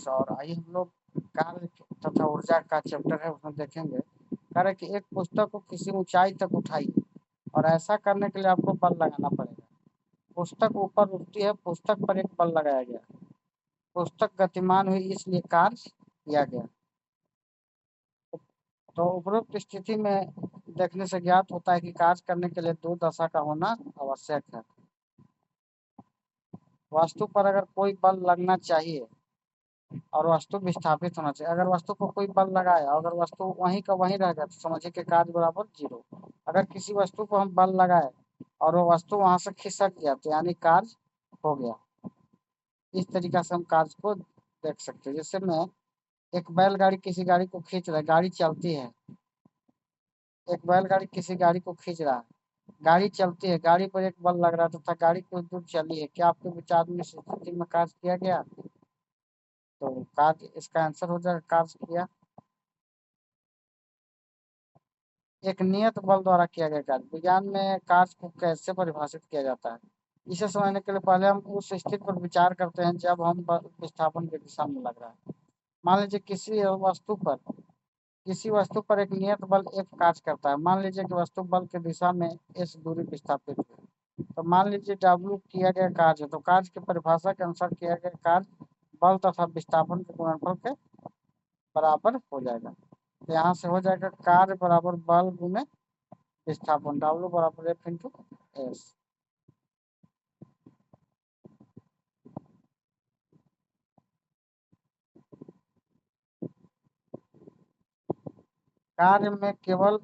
और आइए हम लोग कार्य तथा ऊर्जा का चैप्टर है उसमें देखेंगे। कह रहे कि एक पुस्तक को किसी ऊंचाई तक उठाइए और ऐसा करने के लिए आपको बल लगाना पड़ेगा। पुस्तक ऊपर उठती है, पुस्तक पर एक बल लगाया गया, पुस्तक गतिमान हुई इसलिए कार्य किया गया। तो उपरोक्त स्थिति में देखने से ज्ञात होता है कि कार्य करने के लिए दो दशा का होना आवश्यक है। वस्तु पर अगर कोई बल लगना चाहिए और वस्तु विस्थापित होना चाहिए। अगर वस्तु को कोई बल लगाया, अगर वस्तु वहीं का वहीं रह गया तो समझिए कि कार्य बराबर 0। अगर किसी वस्तु को हम बल लगाए और वो वस्तु वहां से खिसक गया तो यानी कार्य हो गया। इस तरीका से हम कार्य को देख सकते हैं। जैसे मैं एक बैलगाड़ी किसी गाड़ी को खींच रहा है, गाड़ी चलती है। एक बैलगाड़ी किसी गाड़ी को खींच रहा है, गाड़ी चलती है, गाड़ी पर एक बल लग रहा था, गाड़ी कुछ दूर चली है। क्या आपके विचार में इस स्थिति में कार्य किया गया? तो कार्य इसका आंसर हो जाएगा कार्य किया। एक नियत बल द्वारा किया गया कार्य। विज्ञान में कार्य को कैसे परिभाषित किया जाता है, इसे समझने के लिए पहले हम उस स्थिति पर विचार करते हैं जब हम विस्थापन की दिशा में लग रहा है। मान लीजिए किसी वस्तु पर एक नियत बल F कार्य करता है। मान लीजिए कि वस्तु बल की दिशा में S दूरी विस्थापित है। तो मान लीजिए W किया गया कार्य है, तो कार्य की परिभाषा के अनुसार किया गया कार्य बल तथा विस्थापन के गुणनफल के बराबर हो जाएगा। तो यहाँ से हो जाएगा कार्य बराबर बल गुने विस्थापन, W बराबर F इंटू S। कार्य में केवल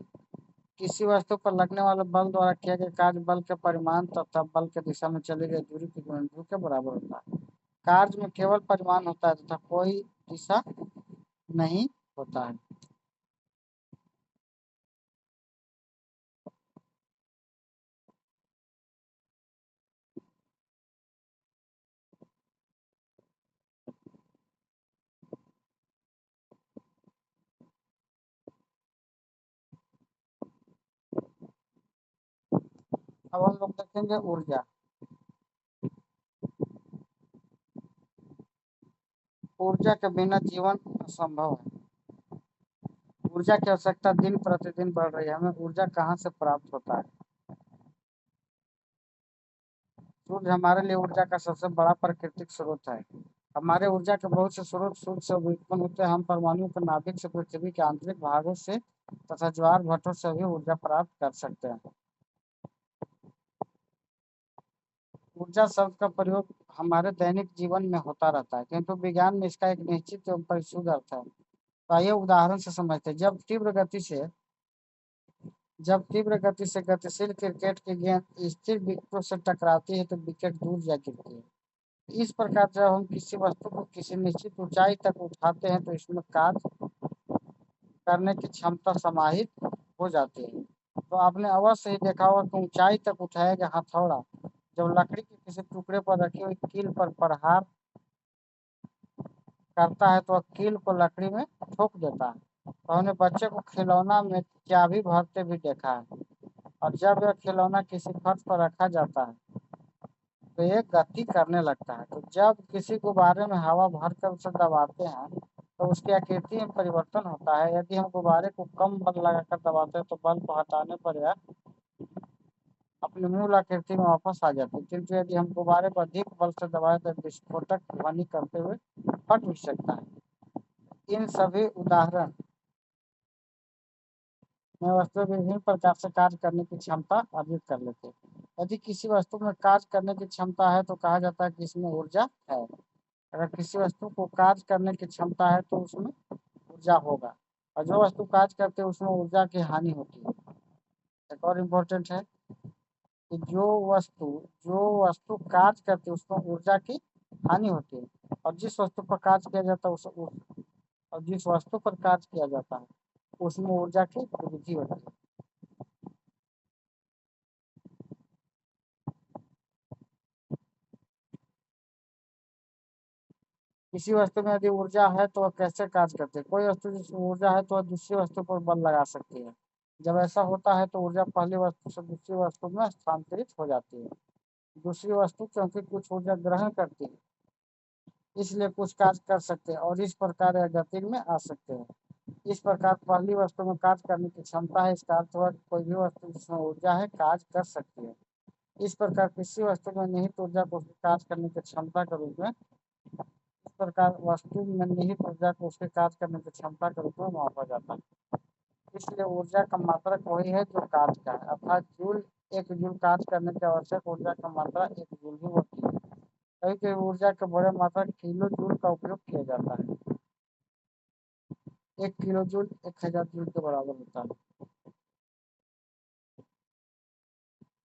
किसी वस्तु पर लगने वाले बल द्वारा किया गया कार्य बल के परिमाण तथा बल के दिशा में चली गई दूरी के गुणनफल के बराबर होता है। कार्य में केवल परिमाण होता है तथा कोई दिशा नहीं होता है। अब हम लोग देखेंगे ऊर्जा। ऊर्जा के बिना जीवन असंभव है। ऊर्जा की आवश्यकता दिन प्रतिदिन बढ़ रही है। हमें ऊर्जा कहाँ से प्राप्त होता है? सूर्य हमारे लिए ऊर्जा का सबसे बड़ा प्राकृतिक स्रोत है। हमारे ऊर्जा के बहुत से स्रोत सूर्य से उत्पन्न होते हैं। हम परमाणु के नाभिक से, पृथ्वी के आंतरिक भागों से तथा ज्वार भट्टों से भी ऊर्जा प्राप्त कर सकते हैं। ऊर्जा शब्द का प्रयोग हमारे दैनिक जीवन में होता रहता है, किंतु विज्ञान में इसका एक निश्चित एवं परिशुद्ध अर्थ है। तो आइए उदाहरण से समझते हैं। जब तीव्र गति से गतिशील क्रिकेट की गेंद स्थिर विकेटों से टकराती है तो विकेट दूर जा गिरती है। इस प्रकार जब हम किसी वस्तु को किसी निश्चित ऊंचाई तक उठाते हैं तो इसमें कार्य करने की क्षमता समाहित हो जाती है। तो आपने अवश्य ही देखा होगा कि ऊंचाई तक उठाया गया हथौड़ा जब लकड़ी के किसी टुकड़े पर रखी हुई कील पर प्रहार करता है तो वह कील को लकड़ी में ठोक देता है। तो हमने बच्चे को खिलौना में चाबी भरते भी देखा है, और जब यह खिलौना किसी फर्श पर रखा जाता है तो ये गति करने लगता है। तो जब किसी गुब्बारे में हवा भरकर उसे दबाते हैं तो उसकी आकृति में परिवर्तन होता है। यदि हम गुब्बारे को कम बल लगाकर दबाते हैं तो बल को हटाने पर यह अपनी मूल आकृति में वापस आ जाती है, किंतु यदि हम गुब्बारे को अधिक बल से दबाए तो विस्फोटक ध्वनि करते हुए फट भी सकता है। इन सभी उदाहरण में वस्तु विभिन्न प्रकार से कार्य करने की क्षमता अर्जित कर लेते हैं। यदि किसी वस्तु में कार्य करने की क्षमता है तो कहा जाता है कि इसमें ऊर्जा है। अगर किसी वस्तु को कार्य करने की क्षमता है तो उसमें ऊर्जा होगा, और जो वस्तु कार्य करते हैं उसमें ऊर्जा की हानि होती है। एक और इम्पोर्टेंट है कि जो वस्तु कार्य करती है उसमें ऊर्जा की हानि होती है, और जिस वस्तु पर कार्य किया जाता है और जिस वस्तु पर कार्य किया जाता है उसमें ऊर्जा की वृद्धि होती है। किसी वस्तु में यदि ऊर्जा है तो वह कैसे कार्य करती है? कोई वस्तु जिसमें ऊर्जा है तो वह दूसरी वस्तु पर बल लगा सकती है। जब ऐसा होता है तो ऊर्जा पहली वस्तु से दूसरी वस्तु में स्थानांतरित हो जाती है। दूसरी वस्तु क्योंकि कुछ ऊर्जा ग्रहण करती है इसलिए कुछ कार्य कर सकते हैं और इस प्रकार यह गति में आ सकते हैं। इस प्रकार पहली वस्तु में कार्य करने की क्षमता है, इसका अर्थ हुआ कि कोई भी वस्तु जिसमें ऊर्जा है कार्य कर सकती है। इस प्रकार किसी वस्तु में निहित ऊर्जा को उसके कार्य करने की क्षमता के रूप में इस प्रकार वस्तु में निहित ऊर्जा को उसके कार्य करने की क्षमता के रूप में मापा जाता है। इसलिए ऊर्जा का मात्रक वही है जो कार्य का है, अर्थात जूल एक जूल कार्य करने की आवश्यक ऊर्जा की मात्रा एक जूल ही होती है। कभी कभी ऊर्जा के बड़े मात्रा किलो जूल का उपयोग किया जाता है। 1 किलो जूल 1000 जूल के बराबर होता है।